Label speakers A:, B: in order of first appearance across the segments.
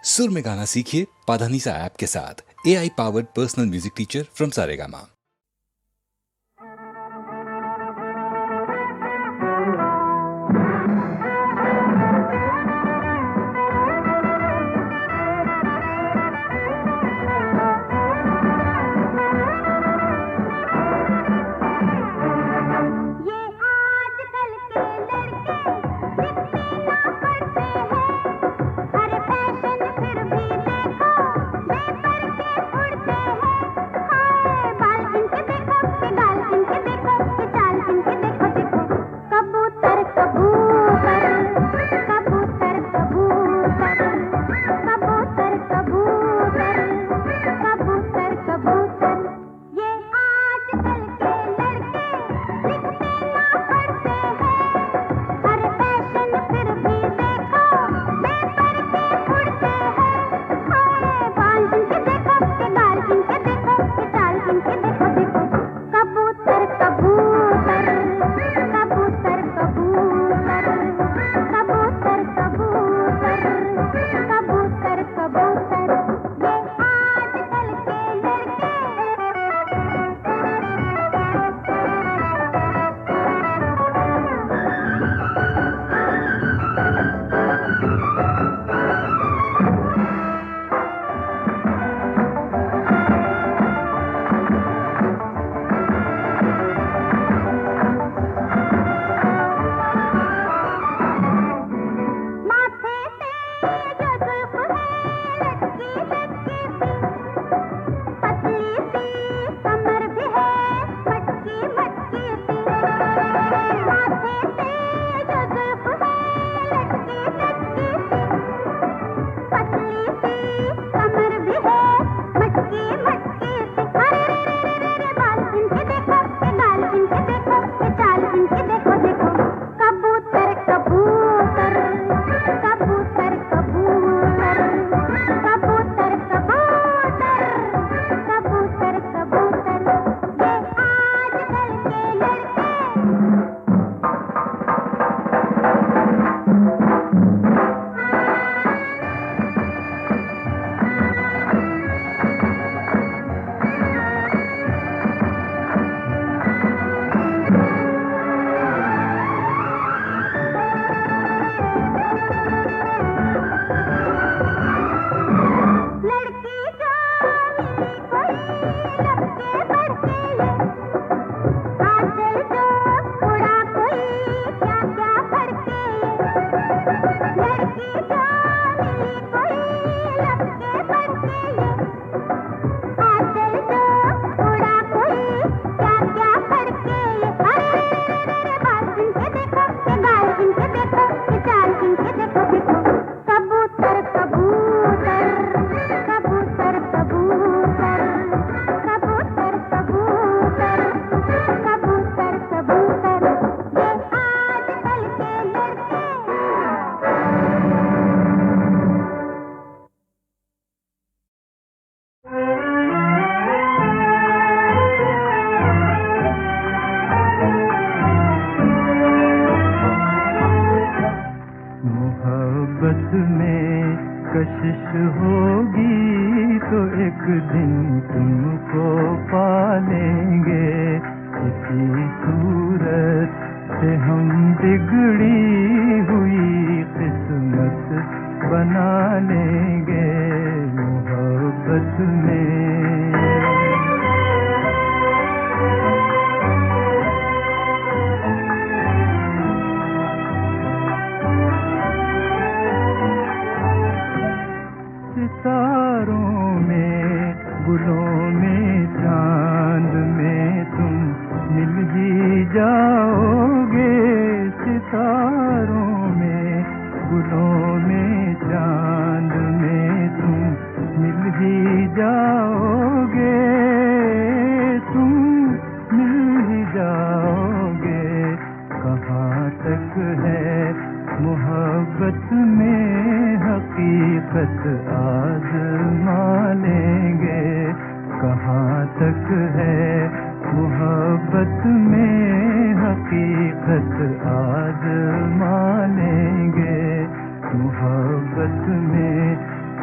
A: सुर में गाना सीखिए पाधानीसा ऐप के साथ। AI powered personal music teacher from Saregama.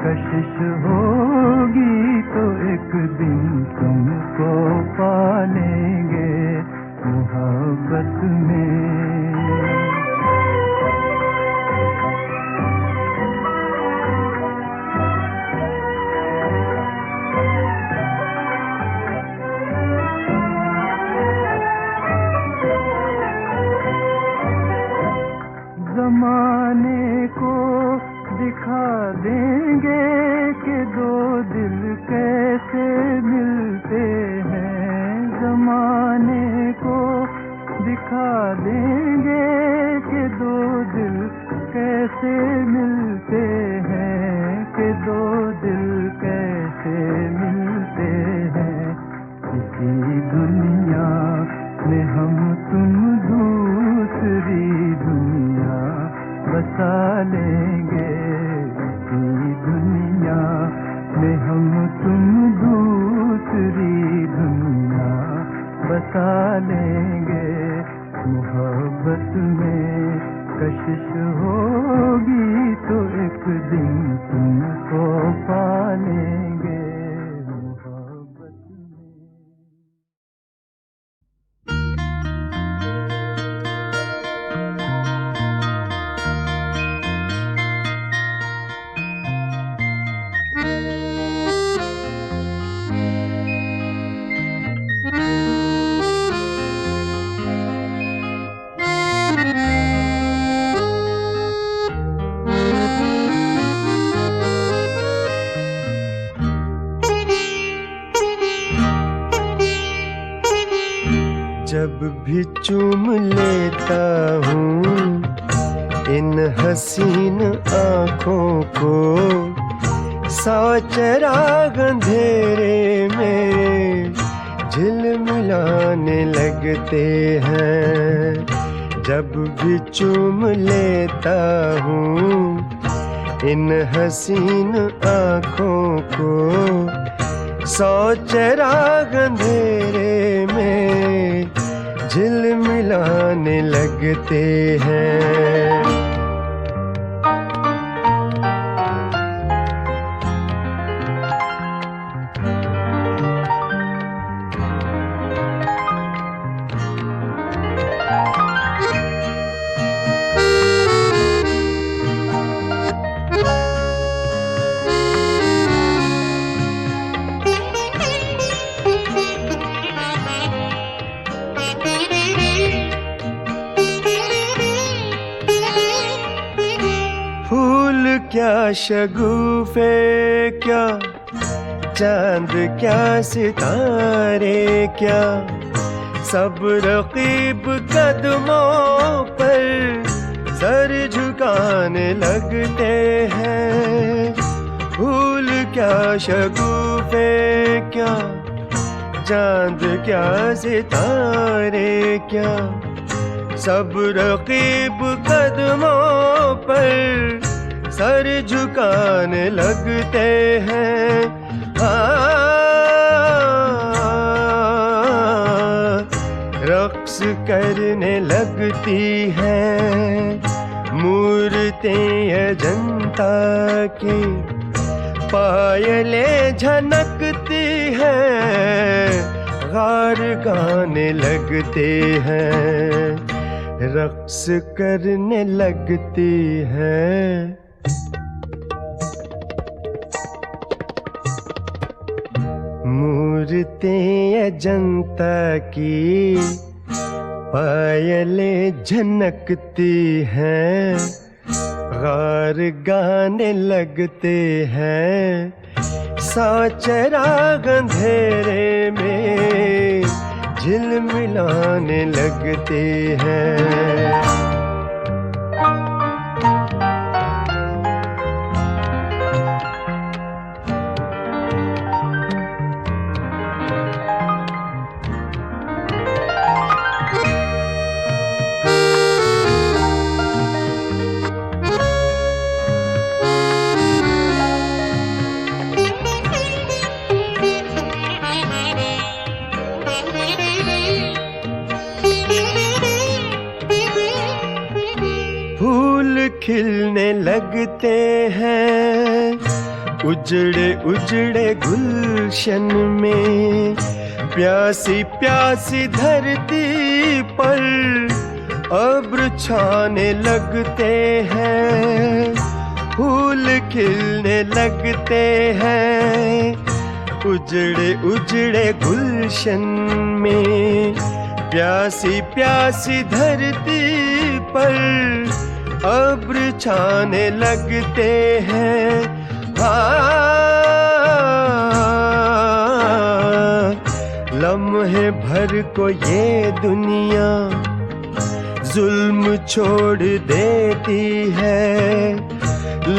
B: कशिश होगी तो एक दिन तुमको पालेंगे मोहब्बत में। ज़माने को दिखा देंगे कि दो दिल कैसे मिलते हैं। ज़माने को दिखा देंगे कि दो दिल कैसे मिलते हैं, कि दो दिल कैसे मिलते हैं। इसी दुनिया में हम तुम दूसरी दुनिया बसा लेंगे। इसी दुनिया में हम तुम दूसरी दुनिया बसा लेंगे। मोहब्बत में कशिश होगी तो एक दिन तुमको पालेंगे मोहब्बत में।
C: जब भी चूम लेता हूँ इन हसीन आँखों को, सौ चिराग अंधेरे में झिलमिलाने लगते हैं। जब भी चूम लेता हूँ इन हसीन आँखों को, सौ चिराग अंधेरे में झिलमिलाने लगते हैं। क्या शगुफे क्या चांद क्या सितारे क्या, सब रकीब कदमों पर सर झुकाने लगते हैं। फूल क्या शगुफे क्या चांद क्या सितारे क्या, सब रकीब कदमों पर सर झुकाने लगते हैं। रक्स करने लगती हैं मूर्तें अजंता की, पायलें झनकती हैं, गार गाने लगते हैं, रक्स करने लगती हैं। मूर्तें अजंता की पायलें झनकती हैं, गार गाने लगते हैं, सौ चिराग अंधेरे में झिलमिलाने लगते हैं। फूल खिलने लगते हैं, उजड़े उजड़े गुलशन में प्यासी प्यासी धरती पर अब्र छाने लगते हैं, फूल खिलने लगते हैं। उजड़े उजड़े गुलशन में प्यासी प्यासी धरती पर अब्र छाने लगते हैं। लम्हे भर को ये दुनिया जुल्म छोड़ देती है,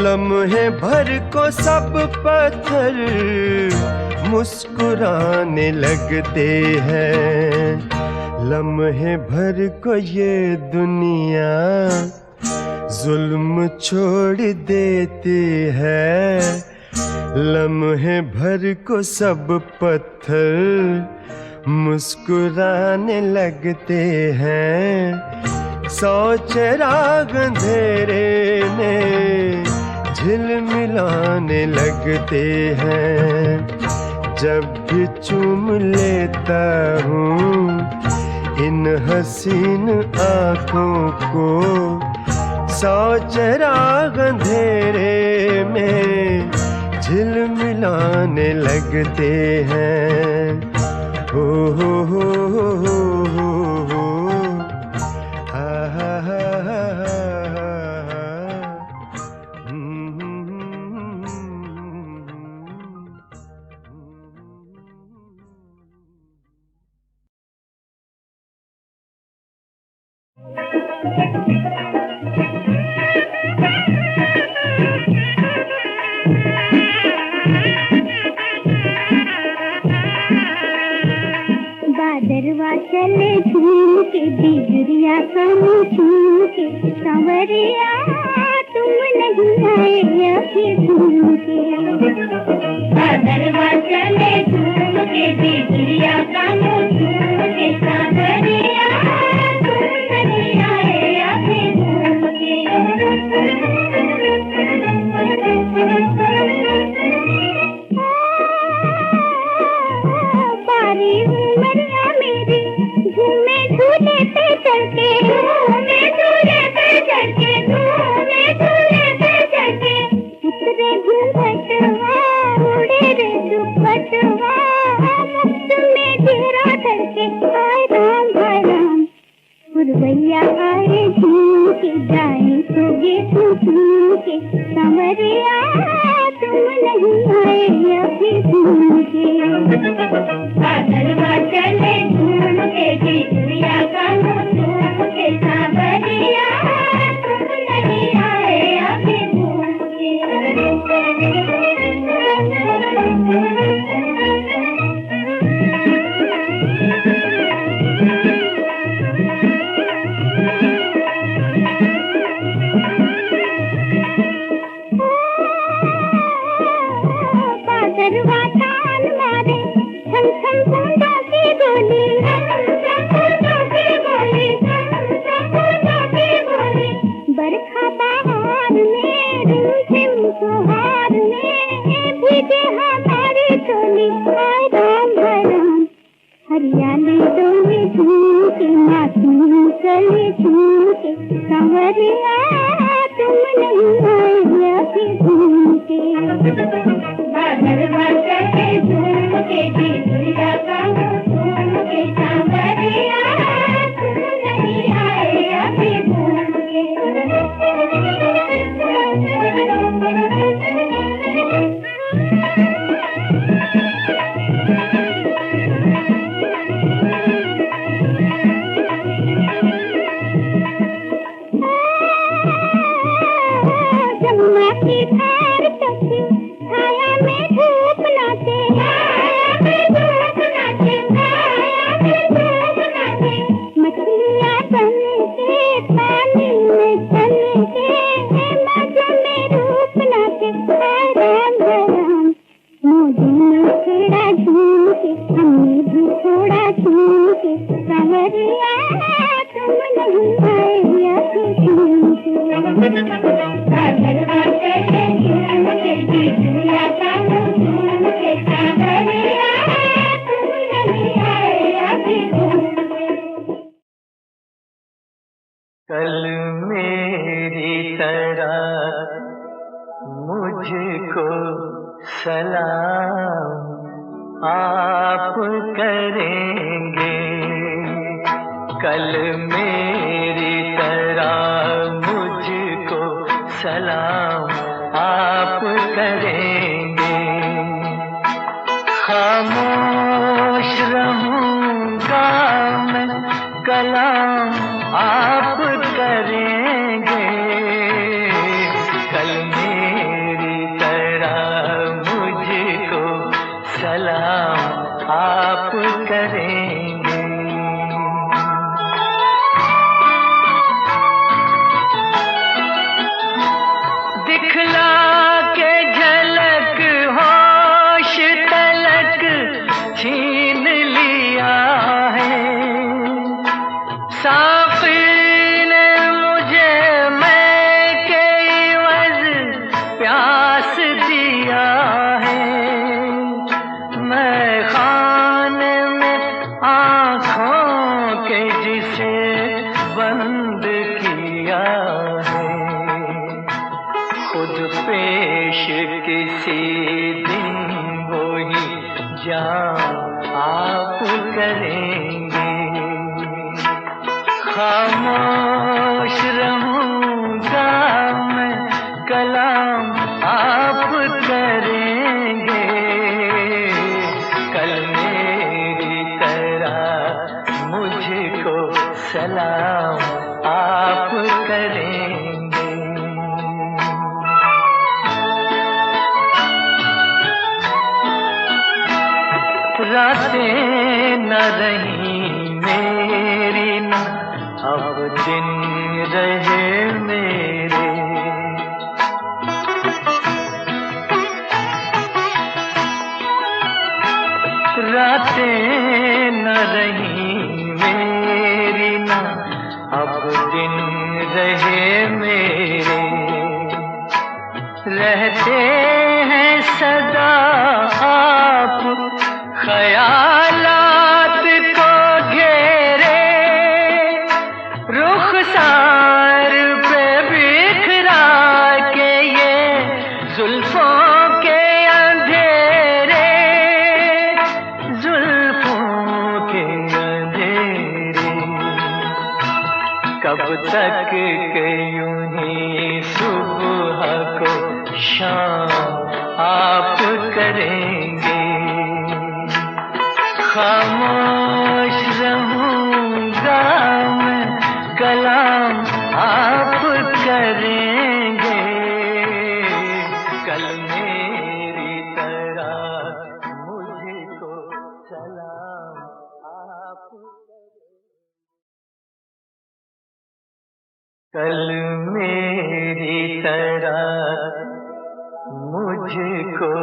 C: लम्हे भर को सब पत्थर मुस्कुराने लगते हैं। लम्हे भर को ये दुनिया जुल्म छोड़ देती है, लम्हे भर को सब पत्थर मुस्कुराने लगते हैं। सौ चिराग अंधेरे में झिलमिलाने लगते हैं। जब भी चूम लेता हूँ इन हसीन आँखों को, सौ चिराग अंधेरे में झिलमिलाने लगते हैं। हो हो हा हा हा
D: बादरवा चले झूम के, बिजुरिया कम झूम के, सांवरिया तुम नहीं आए अभी झूम के। बादरवा चले झूम के, बिजुरिया कम झूम के, सांवरिया तुम नहीं आए अभी झूम के। बारी उमरिया मेरी झूमे झूले पे चढ़ के, झूमे झूले पे चढ़ के, झूमे झूले पे चढ़ के, उतरे घूंघटवा उड़े रे दुपट्टवा, मुफ्त में घेरा करके हाय राम पुरवैया आए झूम के, जाए सोगे झूम के, सांवरिया तुम नहीं आए अभी झूम के। बादलवा चले झूम के, बिजुरिया कम झूम के, सांवरिया तुम नहीं आए अभी झूम के। बादरवा तान मारे छम छम बूंदों की गोली, बूंदों की गोली, बूंदों की गोली। बरखा बहार में रिमझिम फुहार में भीगे हमारी चोली, हाय राम हरियाली डोली झूम के, मासूम कली झूम के, सांवरिया तुम नहीं आए अभी झूम के। बादलवा चले झूम के, बिजुरिया कम झूम के, सांवरिया तुम नहीं आए अभी झूम के। जमुना की धार तक छाया में धूप नाचे, छाया में धूप नाचे, छाया में धूप नाचे। मछलियाँ बन के पानी में चल के मौजों में रूप नाचे, हाय राम मौजों में थोड़ा झूम के, हमने भी थोड़ा झूम के, सांवरिया तुम नहीं आए अभी झूम के। बादलवा चले झूम के, बिजुरिया
B: कल मेरी तरह मुझको सलाम आप करेंगे, कल मेरी तरह मुझको सलाम आप करेंगे। खामोश रहूंगा मैं, कलाम आप करेंगे, कल मेरी तरह मुझको सलाम आप करेंगे। दिखला के झलक होश तलक छीन लिया है, साक़ी ने मुझे मैं के इवज़ प्यास दिया है। मैं खाने में आँखों के जिसे बंद किया है, खुद पेश किसी दिन वही जान आप करेंगे। खामोश रहूंगा मैं, कलाम आप करेंगे, कल मेरी तरह मुझको सलाम आप करेंगे। रातें न रही मेरी न अब दिन रहे मेरे, रातें न रही मेरी न अब दिन रहे मेरे, रहते हैं सदा आप ख्यालात को घेरे, रुखसार पे बिखरा के ये जुल्फों के अंधेरे, जुल्फों के अंधेरे। कब तक के यूं ही सुबह को शाम आप करेंगे, खामोश रहूंगा मैं, कलाम आप करेंगे, कल मेरी तरह मुझको सलाम आप करेंगे। कल मेरी तरह मुझको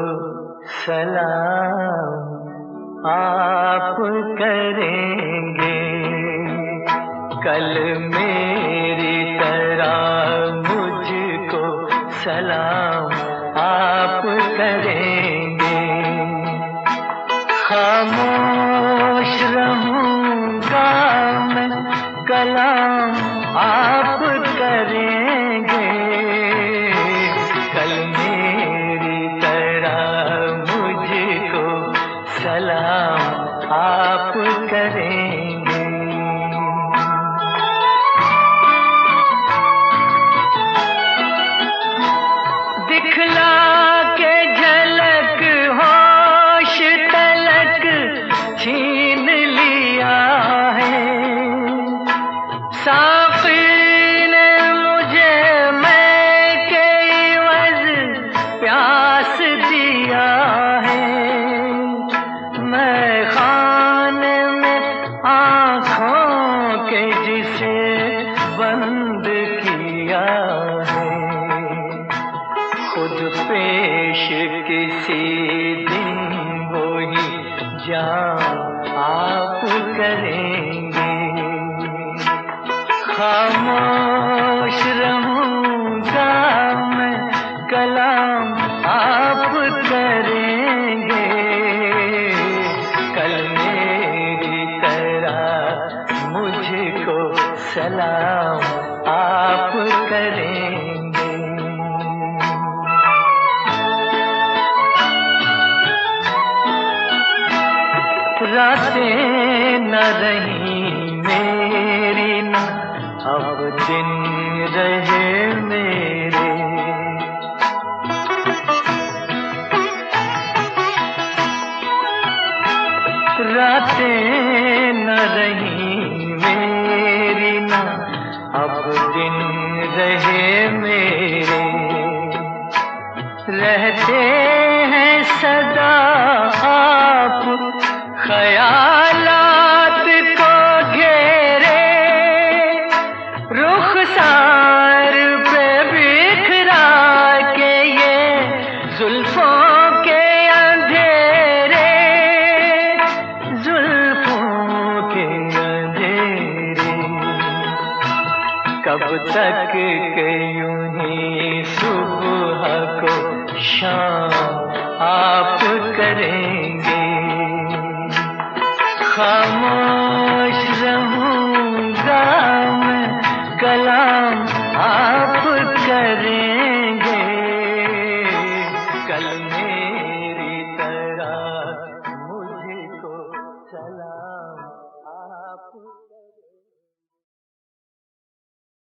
B: सलाम आप करेंगे, कल मेरी तरह मुझको सलाम आप करेंगे। खामोश रहूंगा मैं, कलाम आप करेंगे, कल मेरी तरह मुझको सलाम आप करेंगे। दिखला के झलक होश तलक छीन लिया है, साक़ी ने मुझे मैं के इवज़ प्यास दिया है। मैं खाने में आँखों के जिसे बंद किया है, खुद पेश किसी दिन वही जान आप करेंगे। खामोश रहूंगा मैं, कलाम आप सलाम आप करेंगे। रातें न रही मेरी न अब दिन रहे मेरे, रातें न रही मेरी न अब दिन रहे मेरे, रहते हैं सदा आप ख्यालात को घेरे, रुखसार पे बिखरा के ये जुल्फों के अंधेरे, जुल्फों के अंधेरे। कब तक के यूं ही सुबह को शाम आप करेंगे। खामोश